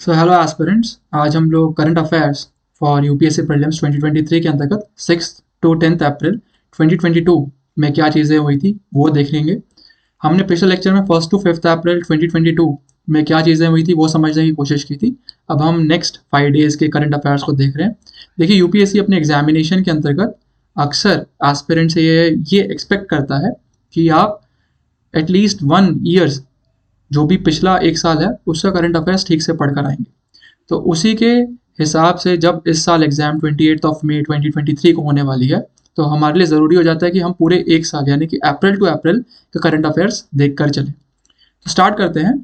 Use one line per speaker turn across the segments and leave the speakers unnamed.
So hello aspirants, आज हम लोग current affairs for UPSC prelims 2023 के अंतर्गत 6 टू 10 अप्रैल 2022 में क्या चीज़ें हुई थी वो देख लेंगे। हमने पिछले लेक्चर में 1 टू 5 अप्रैल 2022 में क्या चीज़ें हुई थी वो समझने की कोशिश की थी। अब हम नेक्स्ट 5 डेज़ के करंट अफेयर्स को देख रहे हैं। देखिए, यूपीएससी अपने एग्जामिनेशन के अंतर्गत अक्सर एस्पिरेंट से ये एक्सपेक्ट करता है कि आप एटलीस्ट 1 ईयर्स जो भी पिछला 1 साल है उसका करंट अफेयर्स ठीक से पढ़ कर आएंगे। तो उसी के हिसाब से जब इस साल एग्जाम 28 मई 2023 को होने वाली है, तो हमारे लिए ज़रूरी हो जाता है कि हम पूरे 1 साल यानी कि अप्रैल टू अप्रैल का करंट अफेयर्स देख कर चलें। तो स्टार्ट करते हैं।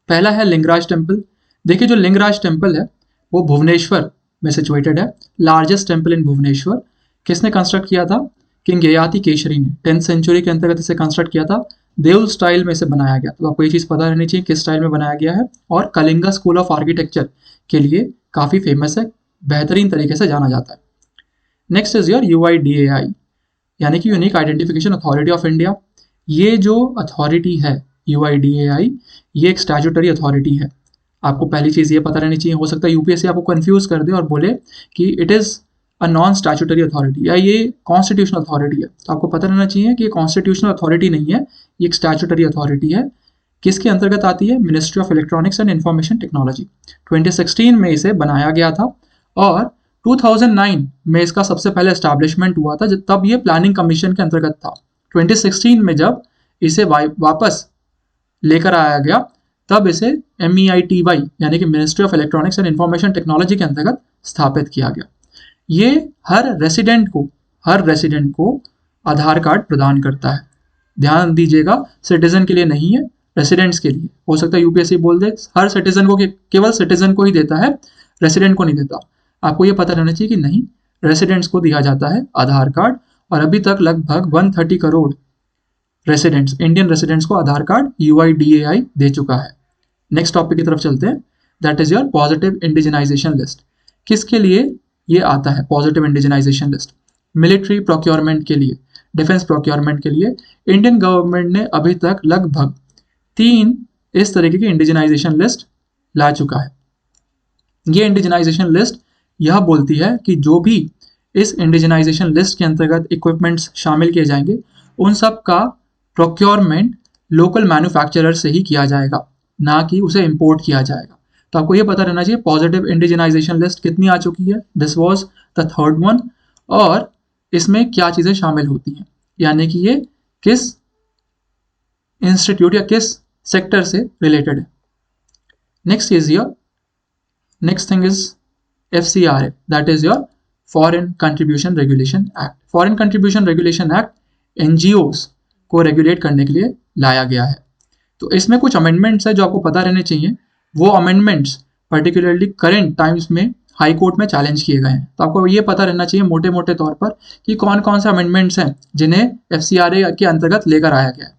पहला है लिंगराज टेम्पल। देखिए, जो लिंगराज टेम्पल है वो भुवनेश्वर में सिचुएटेड है। Largest temple in Bhubaneswar. किसने कंस्ट्रक्ट किया था? किंग ययाति केशरी ने 10th सेंचुरी के अंतर्गत इसे कंस्ट्रक्ट किया था। देउल स्टाइल में इसे बनाया गया। तो आपको ये चीज़ पता रहनी चाहिए किस स्टाइल में बनाया गया है। और कलिंगा स्कूल ऑफ आर्किटेक्चर के लिए काफ़ी फेमस है, बेहतरीन तरीके से जाना जाता है। नेक्स्ट इज योर UIDAI यानी कि unique identification authority of India. ये जो अथॉरिटी है UIDAI, ये एक स्टैट्यूटरी अथॉरिटी है। आपको पहली चीज़ ये पता रहनी चाहिए। हो सकता है यूपीएससी आपको कंफ्यूज कर दे और बोले कि it is a non statutory authority या ये कॉन्स्टिट्यूशनल अथॉरिटी है। तो आपको पता रहना चाहिए कि ये कॉन्स्टिट्यूशनल अथॉरिटी नहीं है, ये एक स्टैट्यूटरी अथॉरिटी है। किसके अंतर्गत आती है? Ministry of electronics and information technology. 2016 में इसे बनाया गया था और 2009 में इसका सबसे पहले एस्टैब्लिशमेंट हुआ था, तब ये प्लानिंग कमीशन के अंतर्गत था। 2016 में जब इसे वापस लेकर आया गया, तब इसे MEITY यानी कि ministry of electronics and information technology के अंतर्गत स्थापित किया गया। ये हर रेसिडेंट को आधार कार्ड प्रदान करता है। ध्यान दीजिएगा, सिटीजन के लिए नहीं है, रेसिडेंट्स के लिए। हो सकता है यूपीएससी बोल दे हर सिटीजन को, केवल सिटीजन को ही देता है, रेसिडेंट को नहीं देता। आपको ये पता रहना चाहिए कि नहीं, रेसिडेंट्स को दिया जाता है आधार कार्ड। और अभी तक लगभग 130 करोड़ रेसिडेंट्स, इंडियन रेसिडेंट्स को आधार कार्ड UIDAI दे चुका है। नेक्स्ट टॉपिक की तरफ चलते हैं। That is your positive indigenisation list. किसके लिए ये आता है positive indigenisation list? Military procurement के लिए, डिफेंस प्रोक्योरमेंट के लिए इंडियन गवर्नमेंट ने अभी तक लगभग 3 इस तरीके की इंडिजिनाइजेशन लिस्ट ला चुका है। ये इंडिजिनाइजेशन लिस्ट यह बोलती है कि जो भी इस इंडिजिनाइजेशन लिस्ट के अंतर्गत इक्विपमेंट्स शामिल किए जाएंगे, उन सब का प्रोक्योरमेंट लोकल मैन्युफैक्चरर से ही किया जाएगा, ना कि उसे इंपोर्ट किया जाएगा। तो आपको ये पता रहना चाहिए पॉजिटिव इंडिजिनाइजेशन लिस्ट कितनी आ चुकी है। This was the third one. और इसमें क्या चीज़ें शामिल होती हैं, यानी कि ये किस इंस्टीट्यूट या किस सेक्टर से रिलेटेड है। Next thing is FCRA, that is your foreign contribution regulation act. Foreign contribution regulation act NGOs को रेगुलेट करने के लिए लाया गया है। तो इसमें कुछ अमेंडमेंट्स है जो आपको पता रहने चाहिए। वो अमेंडमेंट्स पर्टिकुलरली करेंट टाइम्स में हाई कोर्ट में चैलेंज किए गए हैं। तो आपको ये पता रहना चाहिए मोटे मोटे तौर पर कि कौन कौन से अमेंडमेंट्स हैं जिन्हें FCRA के अंतर्गत लेकर आया गया है।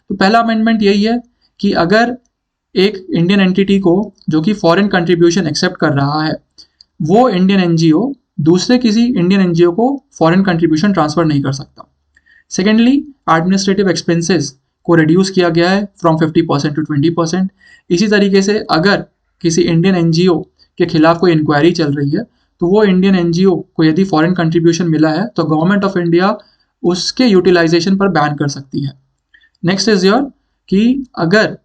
तो पहला अमेंडमेंट यही है कि अगर एक इंडियन एंटिटी को जो कि फॉरेन कंट्रीब्यूशन एक्सेप्ट कर रहा है, वो इंडियन NGO दूसरे किसी इंडियन NGO को फॉरेन कंट्रीब्यूशन ट्रांसफर नहीं कर सकता। सेकेंडली, एडमिनिस्ट्रेटिव एक्सपेंसेस को रिड्यूस किया गया है फ्रॉम 50% टू 20%। इसी तरीके से अगर किसी इंडियन NGO के खिलाफ कोई इंक्वायरी चल रही है, तो वो इंडियन NGO को यदि फॉरेन कंट्रीब्यूशन मिला है तो गवर्नमेंट ऑफ इंडिया उसके यूटिलाइजेशन पर बैन कर सकती है। नेक्स्ट इज योर कि अगर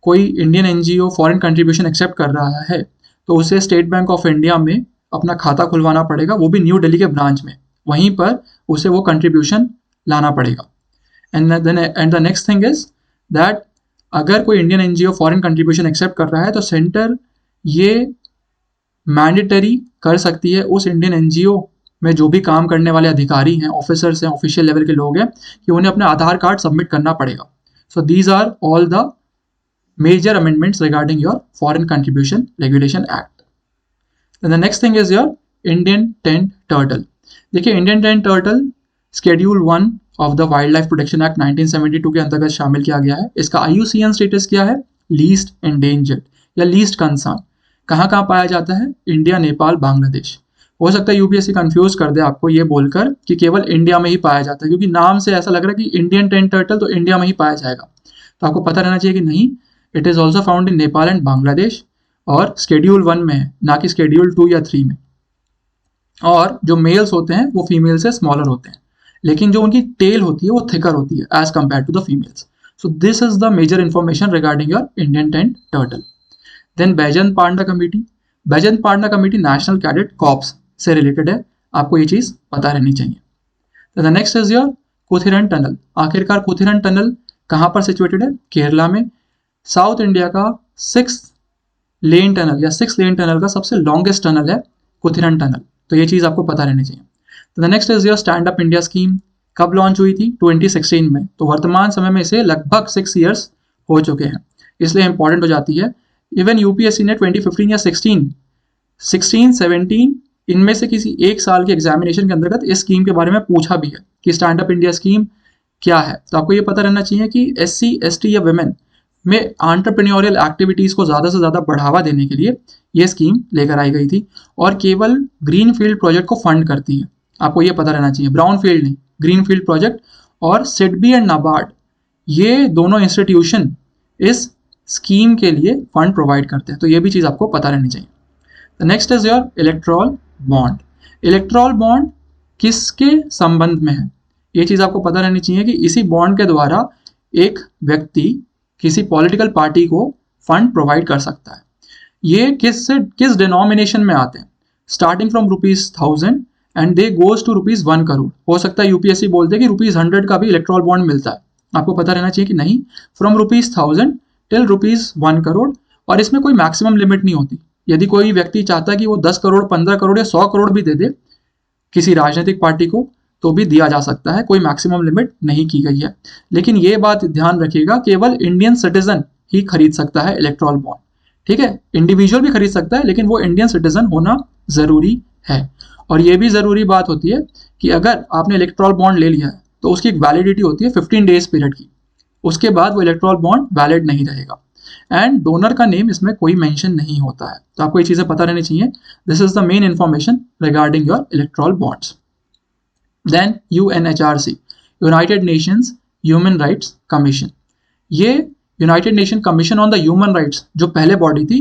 कोई Indian NGO foreign contribution accept कर रहा है, तो उसे स्टेट बैंक ऑफ इंडिया में अपना खाता खुलवाना पड़ेगा, वो भी न्यू दिल्ली के ब्रांच में। वहीं पर उसे वो कंट्रीब्यूशन लाना पड़ेगा। And the next thing is that अगर कोई Indian NGO foreign contribution accept कर रहा है, तो सेंटर ये मैंडेटरी कर सकती है उस इंडियन NGO में जो भी काम करने वाले अधिकारी हैं, ऑफिसर्स हैं, ऑफिशियल लेवल के लोग हैं, कि उन्हें अपना आधार कार्ड सबमिट करना पड़ेगा। So these are all the major amendments regarding your Foreign Contribution Regulation Act. Then the next thing is your Indian tent turtle. देखिए, Indian tent turtle Schedule 1 of the wild life protection act 1972 के अंतर्गत शामिल किया गया है। इसका IUCN status क्या है? लीस्ट एंडेंजर्ड या लीस्ट कंसर्न। कहाँ कहाँ पाया जाता है? इंडिया, नेपाल, बांग्लादेश। हो सकता है यूपीएससी कंफ्यूज कर दे आपको ये बोलकर कि केवल इंडिया में ही पाया जाता है, क्योंकि नाम से ऐसा लग रहा है कि इंडियन टेंट टर्टल तो इंडिया में ही पाया जाएगा। तो आपको पता रहना चाहिए कि नहीं, it is also found in Nepal and Bangladesh. और शेड्यूल 1 में है, ना कि शेड्यूल 2 या 3 में। और जो मेल्स होते हैं वो फीमेल से स्मॉलर होते हैं, लेकिन जो उनकी टेल होती है वो थिकर होती है as compare to the females. So this is the major information regarding your Indian tent turtle. Then Baijayant Panda committee, Baijayant Panda committee national cadet corps से रिलेटेड है, आपको ये चीज़ पता रहनी चाहिए। The next is your Kuthiran tunnel. आखिरकार कुथिरन टनल कहाँ पर सिचुएटेड है? केरला में। साउथ इंडिया का 6 लेन टनल या 6 लेन टनल का सबसे लॉन्गेस्ट टनल है कुथिरन टनल, तो ये चीज़ आपको पता रहनी चाहिए। तो the next is your stand up India scheme. कब लॉन्च हुई थी? 2016 में। तो वर्तमान समय में इसे लगभग 6 ईयर्स हो चुके हैं, इसलिए इंपॉर्टेंट हो जाती है। इवन यूपीएससी ने 2015 या 16, 17 इनमें से किसी एक साल के एग्जामिनेशन के अंतर्गत इस स्कीम के बारे में पूछा भी है कि स्टैंड अप इंडिया स्कीम क्या है। तो आपको ये पता रहना चाहिए कि SC ST या वुमेन में एंटरप्रेन्योरियल एक्टिविटीज़ को ज़्यादा से ज़्यादा बढ़ावा देने के लिए ये स्कीम लेकर आई गई थी, और केवल ग्रीन फील्ड प्रोजेक्ट को फंड करती है। आपको ये पता रहना चाहिए, ब्राउन फील्ड नहीं, ग्रीन फील्ड प्रोजेक्ट। और सिडबी एंड नाबार्ड ये दोनों इंस्टीट्यूशन इस स्कीम के लिए फंड प्रोवाइड करते हैं, तो ये भी चीज़ आपको पता रहनी चाहिए। The next is your Electral bond. Electral bond किसके संबंध में है? ये चीज़ आपको पता रहनी चाहिए कि इसी बॉन्ड के द्वारा एक व्यक्ति किसी पॉलिटिकल पार्टी को फंड प्रोवाइड कर सकता है। ये किस डिनोमिनेशन में आते हैं? Starting from ₹1000 and they goes to ₹1 crore. हो सकता है यूपीएससी बोलते कि ₹100 का भी इलेक्ट्रॉल बॉन्ड मिलता है, आपको पता रहना चाहिए कि नहीं, फ्रॉम ₹1000 टिल ₹1 करोड़। और इसमें कोई मैक्सिमम लिमिट नहीं होती। यदि कोई व्यक्ति चाहता है कि वो 10 करोड़, 15 करोड़ या 100 करोड़ भी दे दे किसी राजनीतिक पार्टी को, तो भी दिया जा सकता है, कोई मैक्सिमम लिमिट नहीं की गई है। लेकिन ये बात ध्यान रखिएगा, केवल इंडियन सिटीजन ही खरीद सकता है इलेक्ट्रॉल बॉन्ड, ठीक है? इंडिविजुअल भी खरीद सकता है, लेकिन वो इंडियन सिटीजन होना जरूरी है। और ये भी जरूरी बात होती है कि अगर आपने इलेक्ट्रॉल बॉन्ड ले लिया है तो उसकी एक वैलिडिटी होती है 15 डेज पीरियड की, उसके बाद वो इलेक्ट्रॉल बॉन्ड वैलिड नहीं रहेगा। एंड डोनर का नेम इसमें कोई मेंशन नहीं होता है, तो आपको ये चीज़ें पता रहनी चाहिए। This is the main information regarding your electoral bonds. Then UNHRC, United Nations human rights commission. ये United Nation commission on the human rights जो पहले बॉडी थी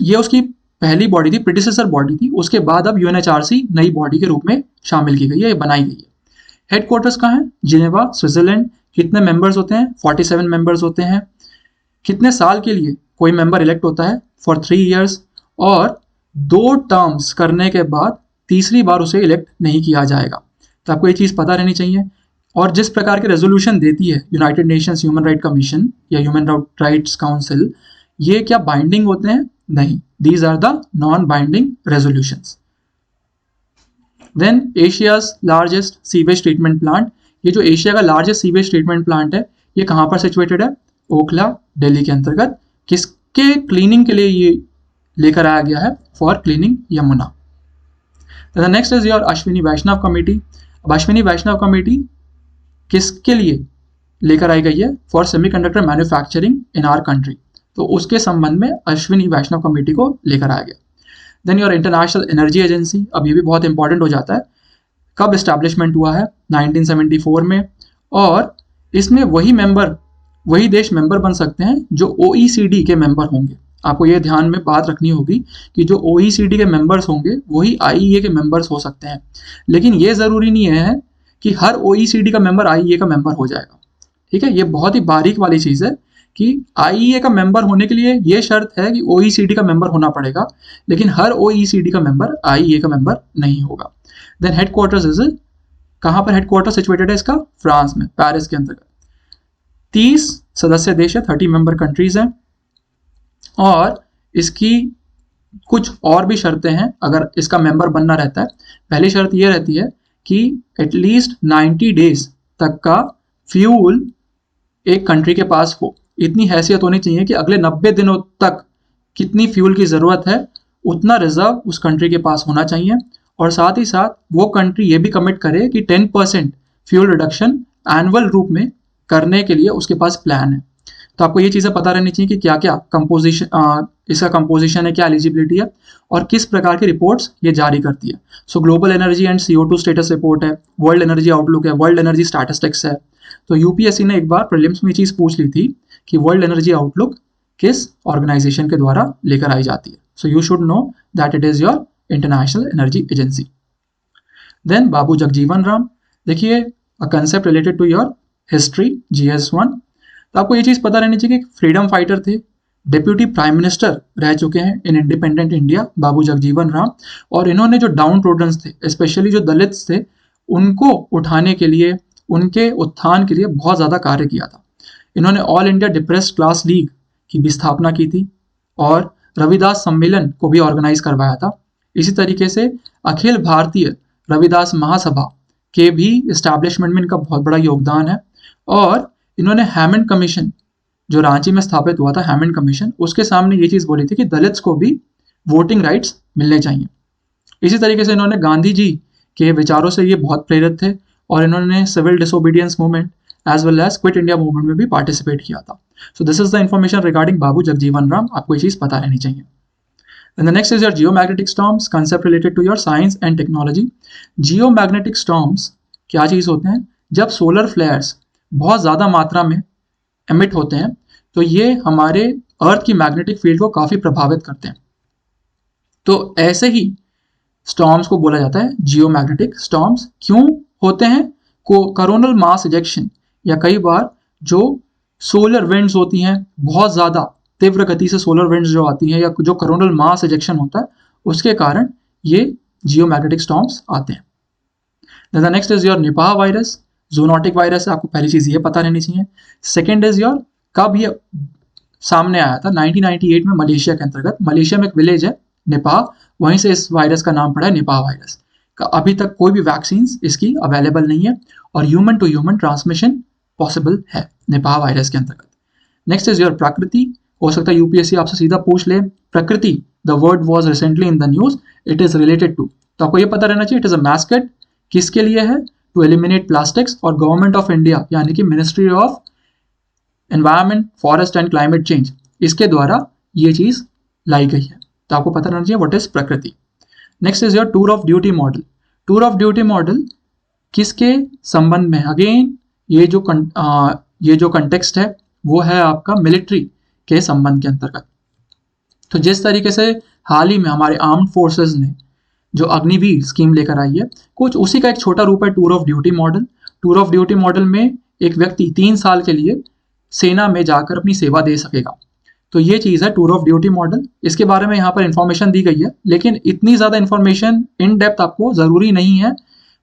ये उसकी पहली बॉडी थी, प्रेडिसेसर बॉडी थी। उसके बाद अब UNHRC नई बॉडी के रूप में शामिल की गई है, ये बनाई गई है। हेडक्वार्टर्स कहाँ है? Geneva, Switzerland. कितने मेंबर्स होते हैं? 47 मेंबर्स होते हैं। कितने साल के लिए कोई मेंबर इलेक्ट होता है? For 3 years. और 2 टर्म्स करने के बाद तीसरी बार उसे इलेक्ट नहीं किया जाएगा, तो आपको ये चीज़ पता रहनी चाहिए। और जिस प्रकार के रेजोल्यूशन देती है United Nations human right commission या ह्यूमन राइट्स काउंसिल, ये क्या बाइंडिंग होते हैं? नहीं, these are the non binding resolutions. Then Asia's largest sewage treatment plant. ये जो एशिया का लार्जेस्ट सीवेज ट्रीटमेंट प्लांट है, ये कहाँ पर सिचुएटेड है? ओखला, दिल्ली के अंतर्गत। किसके क्लीनिंग के लिए ये लेकर आया गया है? For cleaning Yamuna. The next is your Ashwini Vaishnaw committee. अब अश्विनी वैष्णव कमेटी किसके लिए लेकर आई गई है? For semiconductor manufacturing in our country, तो उसके संबंध में अश्विनी वैष्णव कमेटी को लेकर आया गया। Then your international energy agency. अब ये भी बहुत इंपॉर्टेंट हो जाता है। कब इस्टेब्लिशमेंट हुआ है? 1974 में। और इसमें वही देश मेंबर बन सकते हैं जो OECD के मेंबर होंगे। आपको ये ध्यान में बात रखनी होगी कि जो OECD के मेंबर्स होंगे वही IEA के मेंबर्स हो सकते हैं, लेकिन ये ज़रूरी नहीं है कि हर OECD का मेंबर IEA का मेंबर हो जाएगा, ठीक है? ये बहुत ही बारीक वाली चीज़ है कि IEA का मेंबर होने के लिए ये शर्त है कि OECD का मेंबर होना पड़ेगा, लेकिन हर OECD का मेंबर IEA का मेंबर नहीं होगा। देन हेडक्वार्टर्स इज, कहाँ पर हेडक्वार्टर सिचुएटेड है इसका? फ्रांस में, पेरिस के अंतर्गत। 30 सदस्य देश है, 30 मेंबर कंट्रीज हैं। और इसकी कुछ और भी शर्तें हैं अगर इसका मेंबर बनना रहता है। पहली शर्त ये रहती है कि एटलीस्ट 90 डेज तक का फ्यूल एक कंट्री के पास हो। इतनी हैसियत होनी चाहिए कि अगले 90 दिनों तक कितनी फ्यूल की ज़रूरत है उतना रिजर्व उस कंट्री के पास होना चाहिए। और साथ ही साथ वो कंट्री ये भी कमिट करे कि 10% फ्यूल रिडक्शन एनुअल रूप में करने के लिए उसके पास प्लान है। तो आपको ये चीज़ें पता रहनी चाहिए कि क्या क्या इसका कंपोजिशन है, क्या एलिजिबिलिटी है और किस प्रकार की रिपोर्ट्स ये जारी करती है। सो global energy and CO2 status report है, वर्ल्ड एनर्जी आउटलुक है, वर्ल्ड एनर्जी स्टैटिस्टिक्स है। तो यूपीएससी ने एक बार प्रीलिम्स में ये चीज़ पूछ ली थी कि वर्ल्ड एनर्जी आउटलुक किस ऑर्गेनाइजेशन के द्वारा लेकर आई जाती है. So you should know that it is your international energy Agency. Then Babu Jagjivan Ram, देखिए a concept related to your history GS1. तो आपको ये चीज़ पता रहनी चाहिए कि फ्रीडम फाइटर थे, डिप्यूटी प्राइम मिनिस्टर रह चुके हैं in independent India Babu Jagjivan Ram, और इन्होंने जो डाउन ट्रोडन्स थे, स्पेशली जो दलित्स थे, उनको उठाने के लिए, उनके उत्थान के लिए बहुत ज़्यादा कार्य किया था. इन्होंने all India depressed class league की भी स्थापना की थी और रविदास सम्मेलन को भी ऑर्गेनाइज करवाया था. इसी तरीके से अखिल भारतीय रविदास महासभा के भी इस्टेब्लिशमेंट में इनका बहुत बड़ा योगदान है. और इन्होंने हैमंड कमीशन जो रांची में स्थापित हुआ था, हैमंड कमीशन, उसके सामने ये चीज़ बोली थी कि दलित्स को भी वोटिंग राइट्स मिलने चाहिए. इसी तरीके से इन्होंने गांधी जी के विचारों से ये बहुत प्रेरित थे और इन्होंने civil disobedience movement as well as quit India movement में भी पार्टिसिपेट किया था. So this is the information regarding Babu Jagjivan Ram. आपको ये चीज़ पता रहनी चाहिए. And the next is your geomagnetic storms, concept related to your science and technology. Geomagnetic storms क्या चीज़ होते हैं? जब सोलर फ्लेयर्स बहुत ज़्यादा मात्रा में एमिट होते हैं तो ये हमारे अर्थ की मैग्नेटिक फील्ड को काफ़ी प्रभावित करते हैं. तो ऐसे ही स्टॉर्म्स को बोला जाता है जियोमैग्नेटिक स्टॉर्म्स. क्यों होते हैं? कोरोनल मास इजेक्शन या कई बार जो सोलर विंड्स होती हैं, बहुत ज़्यादा तीव्र गति से सोलर विंड्स जो आती हैं, या जो कोरोनल मास इजेक्शन होता है, उसके कारण ये जियोमैग्नेटिक स्टॉर्म्स आते हैं. The next is your Nipah virus, zoonotic virus है. आपको पहली चीज़ ये पता रहनी चाहिए. सेकेंड इज योर, कब ये सामने आया था? 1998 में मलेशिया के अंतर्गत. मलेशिया में एक विलेज है निपाह, वहीं से इस वायरस का नाम पड़ा है निपाह वायरस का. अभी तक कोई भी वैक्सीन इसकी अवेलेबल नहीं है और human to human transmission possible है निपाह वायरस के अंतर्गत. नेक्स्ट इज योर प्रकृति. हो सकता है यूपीएससी आपसे सीधा पूछ ले, Prakriti, the word was recently in the news, it is related to. तो आपको ये पता रहना चाहिए इट इज अ मैस्केट. किसके लिए है? To eliminate plastics. और गवर्नमेंट ऑफ इंडिया यानी कि ministry of environment, forest and climate change, इसके द्वारा ये चीज़ लाई गई है. तो आपको पता रहना चाहिए व्हाट इज प्रकृति. Next is your tour of duty model. Tour of duty model किसके संबंध में? अगेन ये जो कंटेक्स्ट है वो है आपका मिलिट्री के संबंध के अंतर्गत. तो जिस तरीके से हाल ही में हमारे आर्म्ड फोर्सेस ने जो अग्निवीर स्कीम लेकर आई है, कुछ उसी का एक छोटा रूप है tour of duty model. Tour of duty model में एक व्यक्ति 3 साल के लिए सेना में जाकर अपनी सेवा दे सकेगा. तो ये चीज़ है टूर ऑफ ड्यूटी मॉडल. इसके बारे में यहाँ पर इंफॉर्मेशन दी गई है, लेकिन इतनी ज़्यादा इंफॉर्मेशन इन डेप्थ आपको ज़रूरी नहीं है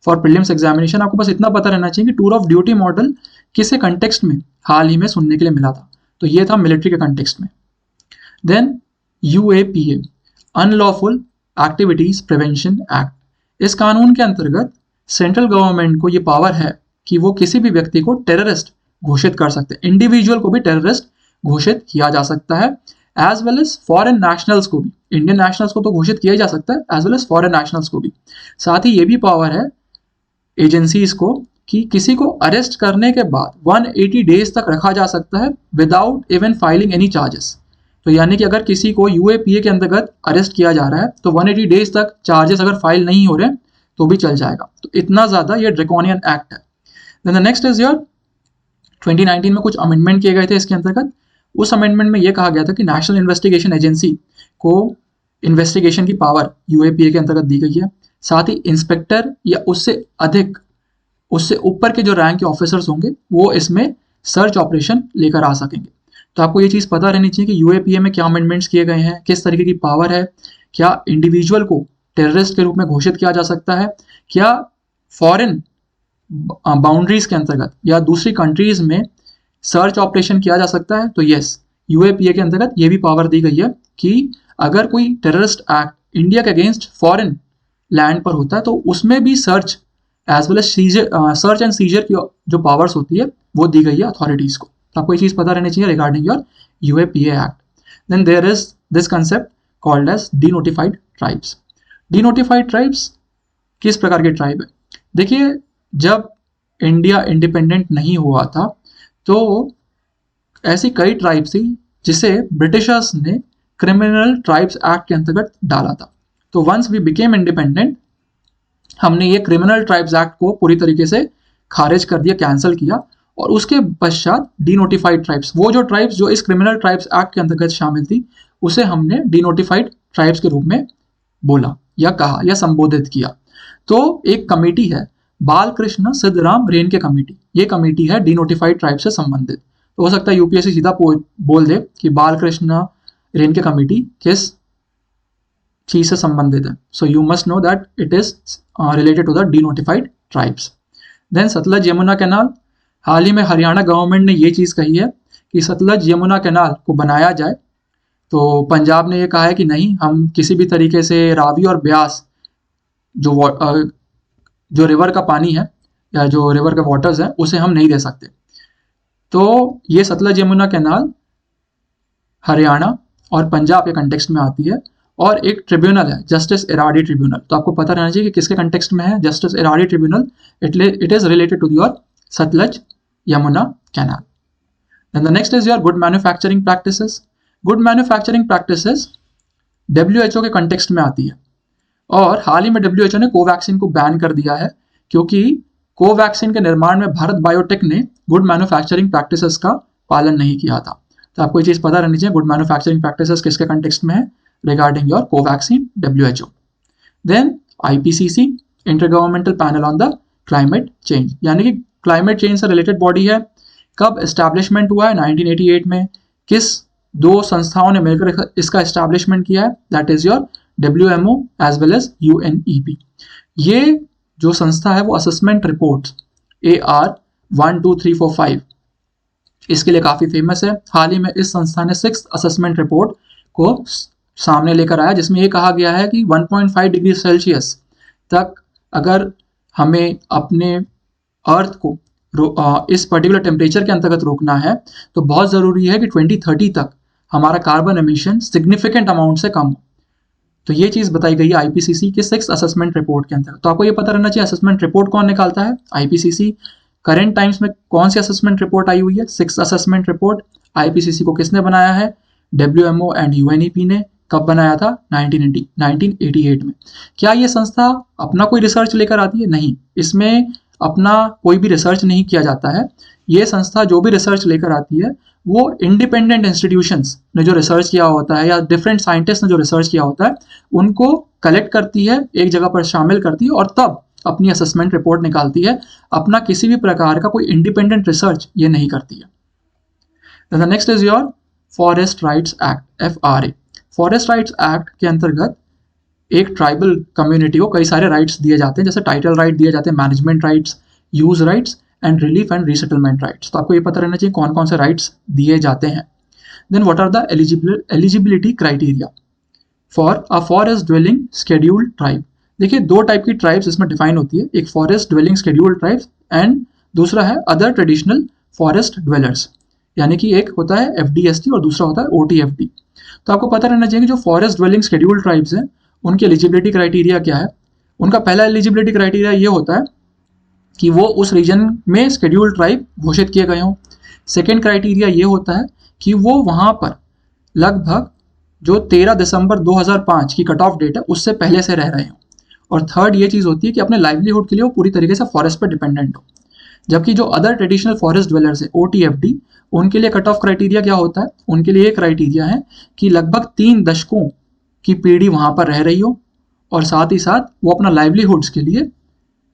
फॉर प्रीलिम्स एग्जामिनेशन. आपको बस इतना पता रहना चाहिए कि टूर ऑफ ड्यूटी मॉडल किस कंटेक्स्ट में हाल ही में सुनने के लिए मिला था. तो ये था मिलिट्री के कंटेक्स्ट में. Then UAPA, unlawful activities prevention act. इस कानून के अंतर्गत सेंट्रल गवर्नमेंट को ये पावर है कि वो किसी भी व्यक्ति को टेररिस्ट घोषित कर सकते हैं. इंडिविजुअल को भी टेररिस्ट घोषित किया जा सकता है, as well as foreign nationals को भी. इंडियन नेशनल्स को तो घोषित किया जा सकता है, as well as foreign nationals को भी. साथ ही ये भी पावर है एजेंसीज को कि किसी को अरेस्ट करने के बाद 180 डेज तक रखा जा सकता है without even filing any charges. तो यानी कि अगर किसी को UAPA के अंतर्गत अरेस्ट किया जा रहा है तो 180 डेज तक चार्जेस अगर फाइल नहीं हो रहे तो भी चल जाएगा. तो इतना ज़्यादा ये ड्रैकोनियन एक्ट है. Then the next is your 2019 में कुछ अमेंडमेंट किए गए थे इसके अंतर्गत. उस अमेंडमेंट में ये कहा गया था कि नेशनल इन्वेस्टिगेशन एजेंसी को इन्वेस्टिगेशन की पावर UAPA के अंतर्गत दी गई है. साथ ही इंस्पेक्टर या उससे अधिक, उससे ऊपर के जो रैंक के ऑफिसर्स होंगे वो इसमें सर्च ऑपरेशन लेकर आ सकेंगे. तो आपको ये चीज़ पता रहनी चाहिए कि UAPA में क्या अमेंडमेंट्स किए गए हैं, किस तरीके की पावर है, क्या इंडिविजुअल को टेररिस्ट के रूप में घोषित किया जा सकता है, क्या फॉरेन बाउंड्रीज के अंतर्गत या दूसरी कंट्रीज में सर्च ऑपरेशन किया जा सकता है. तो यस, UAPA के अंतर्गत ये भी पावर दी गई है कि अगर कोई टेररिस्ट एक्ट इंडिया के अगेंस्ट फॉरेन लैंड पर होता है तो उसमें भी search as well as search and seizure की जो पावर्स होती है वो दी गई है अथॉरिटीज़ को. तो आपको ये चीज़ पता रहनी चाहिए regarding your UAPA act. Then there is this concept called as denotified tribes. Denotified tribes किस प्रकार के ट्राइब है? देखिए, जब इंडिया इंडिपेंडेंट नहीं हुआ था तो ऐसी कई ट्राइब्स थी जिसे ब्रिटिशर्स ने क्रिमिनल ट्राइब्स एक्ट के अंतर्गत डाला था. तो वंस वी बिकेम इंडिपेंडेंट हमने ये क्रिमिनल ट्राइब्स एक्ट को पूरी तरीके से खारिज कर दिया, कैंसिल किया, और उसके पश्चात डीनोटिफाइड ट्राइब्स, वो जो ट्राइब्स जो इस क्रिमिनल ट्राइब्स एक्ट के अंतर्गत शामिल थी, उसे हमने डीनोटिफाइड ट्राइब्स के रूप में बोला या कहा या संबोधित किया। तो एक कमेटी है बालकृष्ण सिद्धराम रेणके कमेटी, ये कमेटी है डीनोटिफाइड ट्राइब से संबंधित। तो हो सकता है यूपीएससी सीधा बोल दे कि बालकृष्ण रेणके कमेटी किस चीज से संबंधित है। So you must know that it is related to the denotified tribes. Then Sutlej Yamuna canal, हाल ही में हरियाणा गवर्नमेंट ने ये चीज कही है कि सतलज यमुना कैनाल को बनाया जाए। तो पंजाब ने ये कहा है कि नहीं, हम किसी भी तरीके से रावी और ब्यास जो रिवर का पानी है या जो रिवर के वाटर्स हैं उसे हम नहीं दे सकते। तो ये सतलज यमुना कैनाल हरियाणा और पंजाब के कंटेक्स्ट में आती है और एक ट्रिब्यूनल है जस्टिस इराडी ट्रिब्यूनल। तो आपको पता रहना चाहिए कि किसके कंटेक्स्ट में है justice Eradi tribunal. It is related to your Sutlej Yamuna canal. Then the next is your good manufacturing practices. Good manufacturing practices WHO के कंटेक्स्ट में आती है और हाल ही में WHO ने कोवैक्सीन को बैन कर दिया है क्योंकि कोवैक्सीन के निर्माण में भारत बायोटेक ने गुड मैन्युफैक्चरिंग प्रैक्टिसेस का पालन नहीं किया था। तो आपको ये चीज पता रहनी चाहिए गुड मैन्युफैक्चरिंग प्रैक्टिसेस किसके कंटेक्स्ट में है, regarding your Covaxin WHO। Then IPCC intergovernmental panel on the climate change, यानी कि क्लाइमेट चेंज से रिलेटेड बॉडी है। कब एस्टैब्लिशमेंट हुआ है? 1988 में। किस दो संस्थाओं ने मिलकर इसका एस्टैब्लिशमेंट किया है? That is your WMO as well as UNEP। ये जो संस्था है वो असेसमेंट रिपोर्ट्स AR 1, 2, 3, 4, 5 इसके लिए काफी फेमस है। हाल ही में इस संस्था ने 6th असेसमेंट रिपोर्ट को सामने लेकर आया जिसमें यह कहा गया है कि 1.5 डिग्री सेल्सियस तक अगर हमें अपने अर्थ को इस पर्टिकुलर टेम्परेचर के अंतर्गत रोकना है तो बहुत ज़रूरी है कि 2030 तक हमारा कार्बन एमिशन सिग्निफिकेंट अमाउंट से कम हो। तो ये चीज़ बताई गई है IPCC के 6th असेसमेंट रिपोर्ट के अंतर्गत। तो आपको ये पता रहना चाहिए असेसमेंट रिपोर्ट कौन निकालता है? IPCC। करेंट टाइम्स में कौन सी असेसमेंट रिपोर्ट आई हुई है? 6th assessment report. IPCC को किसने बनाया है? WMO एंड UNEP ने। कब बनाया था? 1988 में। क्या ये संस्था अपना कोई रिसर्च लेकर आती है? नहीं, इसमें अपना कोई भी रिसर्च नहीं किया जाता है। ये संस्था जो भी रिसर्च लेकर आती है वो इंडिपेंडेंट इंस्टीट्यूशंस ने जो रिसर्च किया होता है या डिफरेंट साइंटिस्ट ने जो रिसर्च किया होता है उनको कलेक्ट करती है, एक जगह पर शामिल करती है और तब अपनी असेसमेंट रिपोर्ट निकालती है। अपना किसी भी प्रकार का कोई इंडिपेंडेंट रिसर्च ये नहीं करती है। The next is your forest rights act, FRA। Forest rights act के अंतर्गत एक ट्राइबल कम्युनिटी को कई सारे राइट्स दिए जाते हैं, जैसे टाइटल राइट दिए जाते हैं, management rights, use rights and relief and resettlement rights. तो आपको ये पता रहना चाहिए कौन कौन से राइट्स दिए जाते हैं। Then what are the eligibility criteria for a forest dwelling scheduled tribe. देखिए दो टाइप की ट्राइब्स इसमें डिफाइन होती है, एक forest dwelling scheduled tribes and दूसरा है अदर ट्रेडिशनल फॉरेस्ट ड्वेलर्स, यानी कि एक होता है FDST और दूसरा होता है OTFD। तो आपको पता रहना चाहिए कि जो फॉरेस्ट ड्वेलिंग शेड्यूल्ड ट्राइब्स हैं उनकी एलिजिबिलिटी क्राइटेरिया क्या है। उनका पहला एलिजिबिलिटी क्राइटेरिया ये होता है कि वो उस रीजन में शेड्यूल्ड ट्राइब घोषित किए गए हों। सेकेंड क्राइटेरिया ये होता है कि वो वहाँ पर लगभग जो 13 दिसंबर 2005 की कट ऑफ डेट है उससे पहले से रह रहे हों। और थर्ड ये चीज़ होती है कि अपने लाइवलीहुड के लिए वो पूरी तरीके से फॉरेस्ट पर डिपेंडेंट हो। जबकि जो अदर ट्रेडिशनल फॉरेस्ट ड्वेलर्स है OTFD, उनके लिए कट ऑफ क्राइटेरिया क्या होता है? उनके लिए क्राइटेरिया है कि लगभग 3 दशकों की पीढ़ी वहाँ पर रह रही हो और साथ ही साथ वो अपना लाइवलीहुड्स के लिए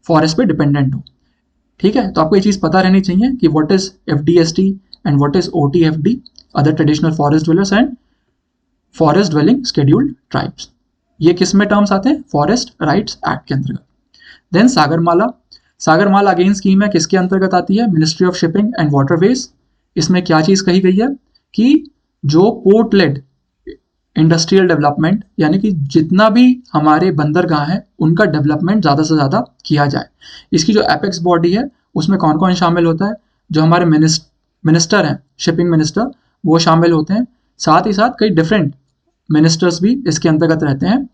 फॉरेस्ट पे डिपेंडेंट हो। ठीक है, तो आपको ये चीज़ पता रहनी चाहिए कि what is FDST and what is OTFD, other traditional forest dwellers and forest dwelling scheduled tribes. ये किस में टर्म्स आते हैं? फॉरेस्ट राइट्स एक्ट के अंतर्गत। Then Sagarmala. Sagarmala again scheme है, किसके अंतर्गत आती है? Ministry of shipping and waterways. इसमें क्या चीज़ कही गई है कि जो पोर्ट लेड इंडस्ट्रियल डेवलपमेंट, यानी कि जितना भी हमारे बंदरगाह हैं उनका डेवलपमेंट ज़्यादा से ज़्यादा किया जाए। इसकी जो एपेक्स बॉडी है उसमें कौन कौन शामिल होता है? जो हमारे मिनिस्टर हैं, शिपिंग मिनिस्टर, वो शामिल होते हैं। साथ ही साथ कई डिफरेंट मिनिस्टर्स भी इसके अंतर्गत रहते हैं।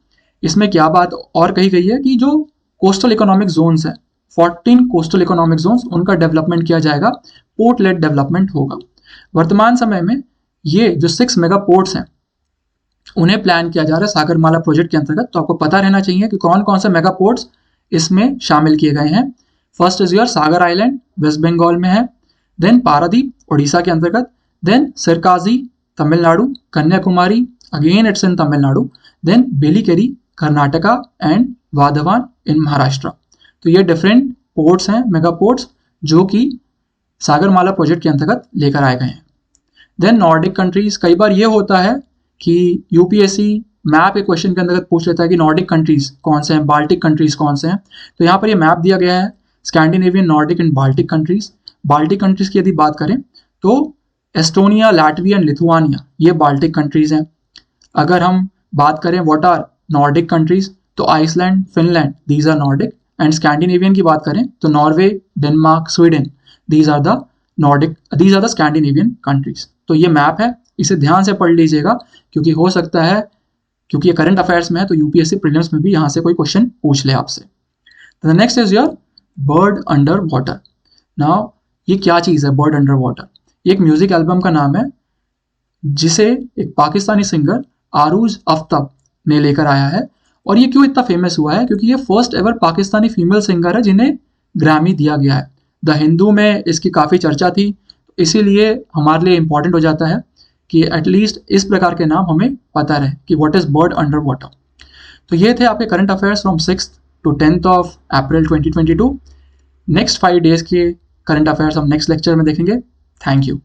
इसमें क्या बात और कही गई है कि जो कोस्टल इकोनॉमिक जोन्स हैं, 14 कोस्टल इकोनॉमिक जोन्स, उनका डेवलपमेंट किया जाएगा, पोर्ट लेड डेवलपमेंट होगा। वर्तमान समय में ये जो 6 मेगा पोर्ट्स हैं उन्हें प्लान किया जा रहा है सागरमाला प्रोजेक्ट के अंतर्गत। तो आपको पता रहना चाहिए कि कौन कौन से मेगा पोर्ट्स इसमें शामिल किए गए हैं। First is your Sagar island, West Bengal में है। देन पारादीप उड़ीसा के अंतर्गत, then Sirkazhi Tamil Nadu, Kanyakumari again it's in Tamil Nadu, then Belikeri Karnataka and Vadhavan in Maharashtra. तो ये डिफरेंट पोर्ट्स हैं, मेगा पोर्ट्स, जो कि सागरमाला प्रोजेक्ट के अंतर्गत लेकर आए गए हैं। देन नॉर्डिक कंट्रीज, कई बार ये होता है कि यूपीएससी मैप एक क्वेश्चन के अंतर्गत पूछ लेता है कि नॉर्डिक कंट्रीज कौन से हैं, बाल्टिक कंट्रीज कौन से हैं। तो यहाँ पर ये मैप दिया गया है, Scandinavian, Nordic and Baltic countries. Baltic countries की यदि बात करें तो एस्टोनिया, लैटविया एंड लिथुआनिया ये बाल्टिक कंट्रीज हैं। अगर हम बात करें व्हाट आर नॉर्डिक कंट्रीज, तो Iceland, Finland, these are Nordic. And Scandinavian की बात करें तो Norway, Denmark, Sweden, these are the Nordic, these are the Scandinavian countries. तो ये मैप है, इसे ध्यान से पढ़ लीजिएगा, क्योंकि हो सकता है, क्योंकि ये करंट अफेयर्स में है, तो यूपीएससी प्रीलिम्स में भी यहाँ से कोई क्वेश्चन पूछ ले आपसे। The next is your bird under water. Now ये क्या चीज़ है बर्ड अंडर वाटर? ये एक म्यूजिक एल्बम का नाम है, जिसे एक पाकिस्तानी सिंगर आरूज अफ्ताब ने लेकर आया है। और ये क्यों इतना फेमस हुआ है? क्योंकि ये first ever Pakistani female singer है जिन्हें ग्रैमी दिया गया है। द हिंदू में इसकी काफ़ी चर्चा थी, इसीलिए हमारे लिए इम्पॉर्टेंट हो जाता है कि एटलीस्ट इस प्रकार के नाम हमें पता रहे कि what is bird under water. तो ये थे आपके current affairs from 6th to 10th of April 2022। Next 5 days के करंट अफेयर्स हम नेक्स्ट लेक्चर में देखेंगे। Thank you.